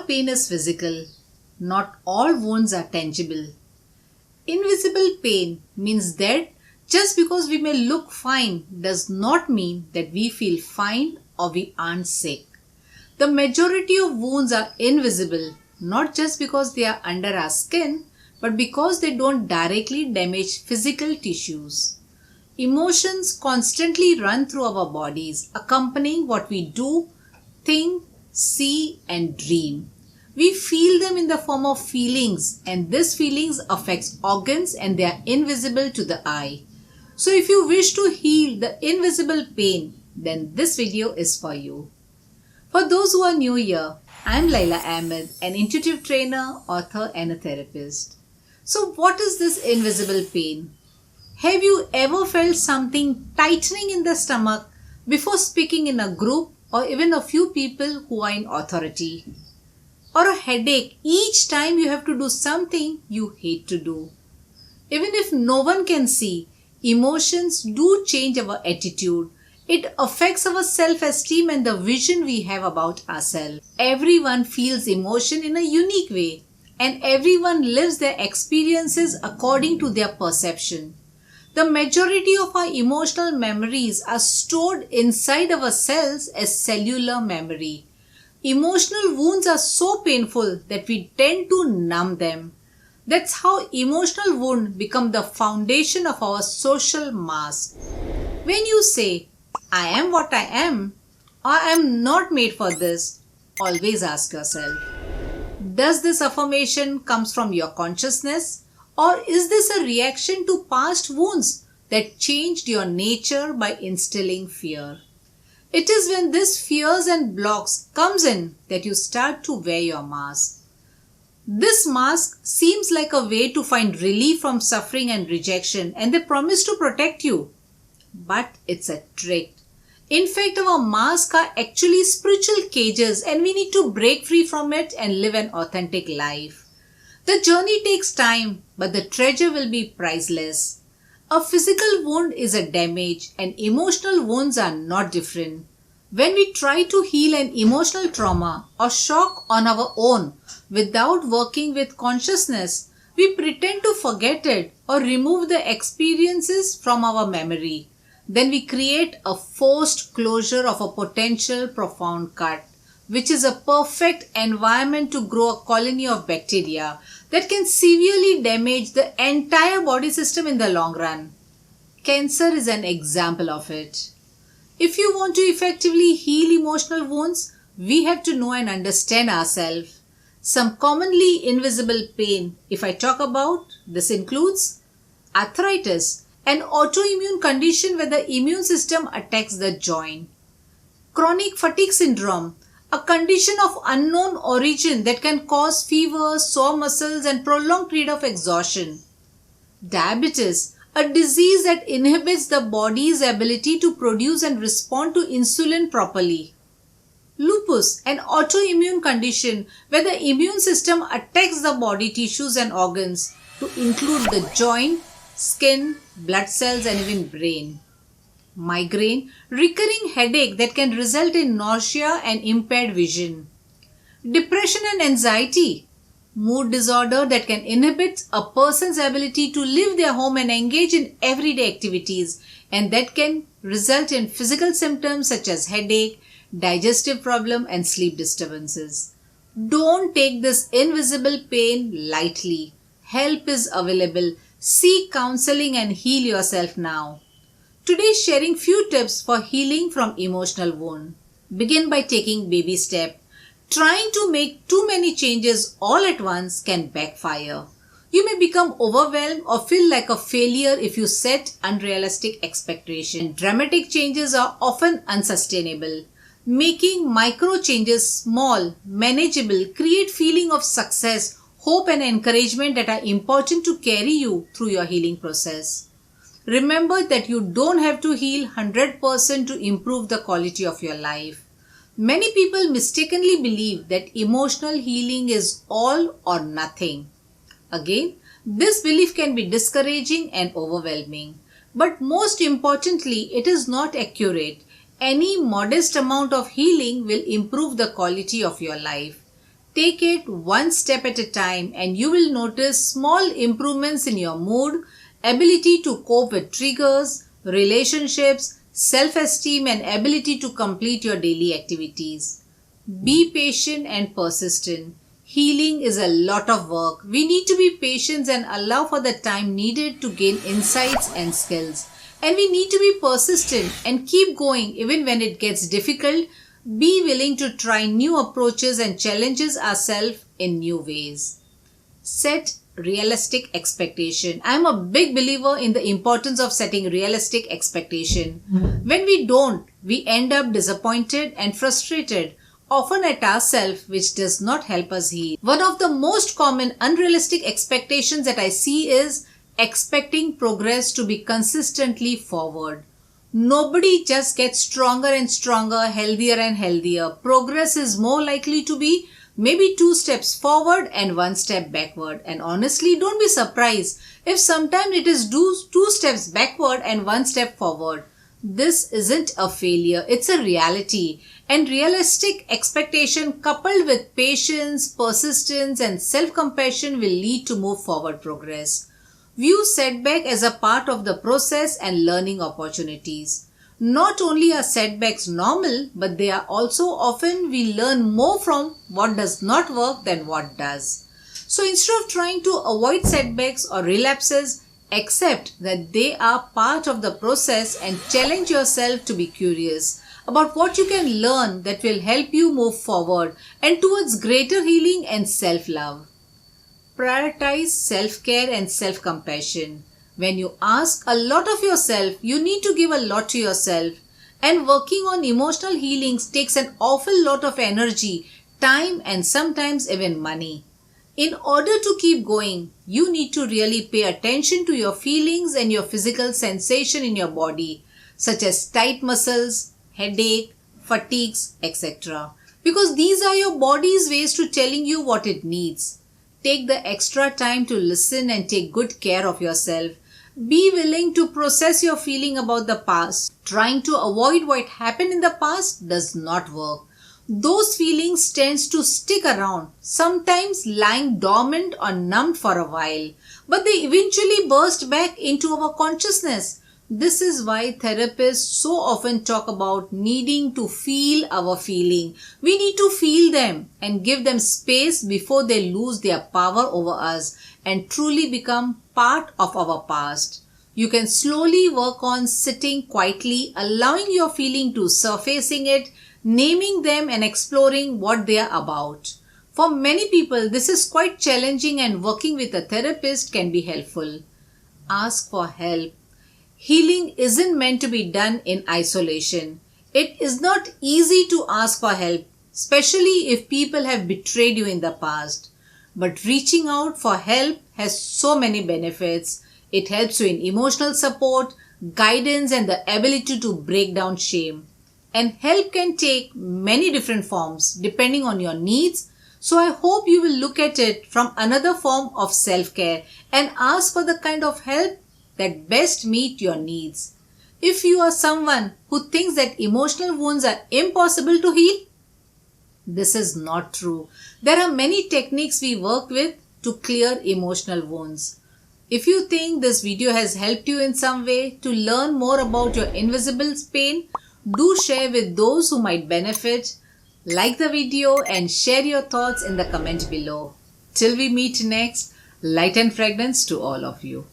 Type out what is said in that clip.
pain is physical. Not all wounds are tangible. Invisible pain means that just because we may look fine does not mean that we feel fine or we aren't sick. The majority of wounds are invisible, not just because they are under our skin, but because they don't directly damage physical tissues. Emotions constantly run through our bodies, accompanying what we do, think, see, and dream. We feel them in the form of feelings, and these feelings affect organs and they are invisible to the eye. So if you wish to heal the invisible pain, then this video is for you. For those who are new here, I am Laila Ahmed, an intuitive trainer, author and a therapist. So what is this invisible pain? Have you ever felt something tightening in the stomach before speaking in a group or even a few people who are in authority? Or a headache each time you have to do something you hate to do? Even if no one can see, emotions do change our attitude. It affects our self-esteem and the vision we have about ourselves. Everyone feels emotion in a unique way, and everyone lives their experiences according to their perception. The majority of our emotional memories are stored inside our cells as cellular memory. Emotional wounds are so painful that we tend to numb them. That's how emotional wounds become the foundation of our social mask. When you say, I am what I am, or I am not made for this, always ask yourself, does this affirmation comes from your consciousness, or is this a reaction to past wounds that changed your nature by instilling fear? It is when these fears and blocks comes in that you start to wear your mask. This mask seems like a way to find relief from suffering and rejection, and they promise to protect you. But it's a trick. In fact, our masks are actually spiritual cages, and we need to break free from it and live an authentic life. The journey takes time, but the treasure will be priceless. A physical wound is a damage, and emotional wounds are not different. When we try to heal an emotional trauma or shock on our own without working with consciousness, we pretend to forget it or remove the experiences from our memory. Then we create a forced closure of a potential profound cut, which is a perfect environment to grow a colony of bacteria that can severely damage the entire body system in the long run. Cancer is an example of it. If you want to effectively heal emotional wounds, we have to know and understand ourselves. Some commonly invisible pain, if I talk about, this includes arthritis, an autoimmune condition where the immune system attacks the joint. Chronic fatigue syndrome, a condition of unknown origin that can cause fever, sore muscles, and prolonged period of exhaustion. Diabetes, a disease that inhibits the body's ability to produce and respond to insulin properly. Lupus, an autoimmune condition where the immune system attacks the body tissues and organs to include the joint, skin, blood cells, and even brain. Migraine, recurring headache that can result in nausea and impaired vision. Depression and anxiety, mood disorder that can inhibit a person's ability to leave their home and engage in everyday activities, and that can result in physical symptoms such as headache, digestive problem, and sleep disturbances. Don't take this invisible pain lightly. Help is available. Seek counseling and heal yourself now. Today, sharing few tips for healing from emotional wound. Begin by taking baby steps. Trying to make too many changes all at once can backfire. You may become overwhelmed or feel like a failure if you set unrealistic expectations. Dramatic changes are often unsustainable. Making micro changes small, manageable, create feeling of success, hope and encouragement that are important to carry you through your healing process. Remember that you don't have to heal 100% to improve the quality of your life. Many people mistakenly believe that emotional healing is all or nothing. Again, this belief can be discouraging and overwhelming. But most importantly, it is not accurate. Any modest amount of healing will improve the quality of your life. Take it one step at a time and you will notice small improvements in your mood, ability to cope with triggers, relationships, self-esteem and ability to complete your daily activities. Be patient and persistent. Healing is a lot of work. We need to be patient and allow for the time needed to gain insights and skills. And we need to be persistent and keep going even when it gets difficult. Be willing to try new approaches and challenges ourselves in new ways. Set realistic expectation. I am a big believer in the importance of setting realistic expectation. When we don't, we end up disappointed and frustrated, often at ourselves, which does not help us heal. One of the most common unrealistic expectations that I see is expecting progress to be consistently forward. Nobody just gets stronger and stronger, healthier and healthier. Progress is more likely to be maybe 2 steps forward and 1 step backward. And honestly, don't be surprised if sometimes it is 2 steps backward and 1 step forward. This isn't a failure, it's a reality. And realistic expectation coupled with patience, persistence and self-compassion will lead to move forward progress. View setback as a part of the process and learning opportunities. Not only are setbacks normal, but they are also often we learn more from what does not work than what does. So instead of trying to avoid setbacks or relapses, accept that they are part of the process and challenge yourself to be curious about what you can learn that will help you move forward and towards greater healing and self-love. Prioritize self-care and self-compassion. When you ask a lot of yourself, you need to give a lot to yourself. And working on emotional healings takes an awful lot of energy, time and sometimes even money. In order to keep going, you need to really pay attention to your feelings and your physical sensation in your body, such as tight muscles, headache, fatigues, etc. Because these are your body's ways to telling you what it needs. Take the extra time to listen and take good care of yourself. Be willing to process your feeling about the past. Trying to avoid what happened in the past does not work. Those feelings tend to stick around, sometimes lying dormant or numbed for a while, but they eventually burst back into our consciousness. This is why therapists so often talk about needing to feel our feeling. We need to feel them and give them space before they lose their power over us and truly become part of our past. You can slowly work on sitting quietly, allowing your feeling to surfacing it, naming them and exploring what they are about. For many people, this is quite challenging and working with a therapist can be helpful. Ask for help. Healing isn't meant to be done in isolation. It is not easy to ask for help, especially if people have betrayed you in the past. But reaching out for help has so many benefits. It helps you in emotional support, guidance, and the ability to break down shame. And help can take many different forms depending on your needs. So I hope you will look at it from another form of self-care and ask for the kind of help that best meet your needs. If you are someone who thinks that emotional wounds are impossible to heal, this is not true. There are many techniques we work with to clear emotional wounds. If you think this video has helped you in some way to learn more about your invisible pain, do share with those who might benefit. Like the video and share your thoughts in the comment below. Till we meet next, light and fragrance to all of you.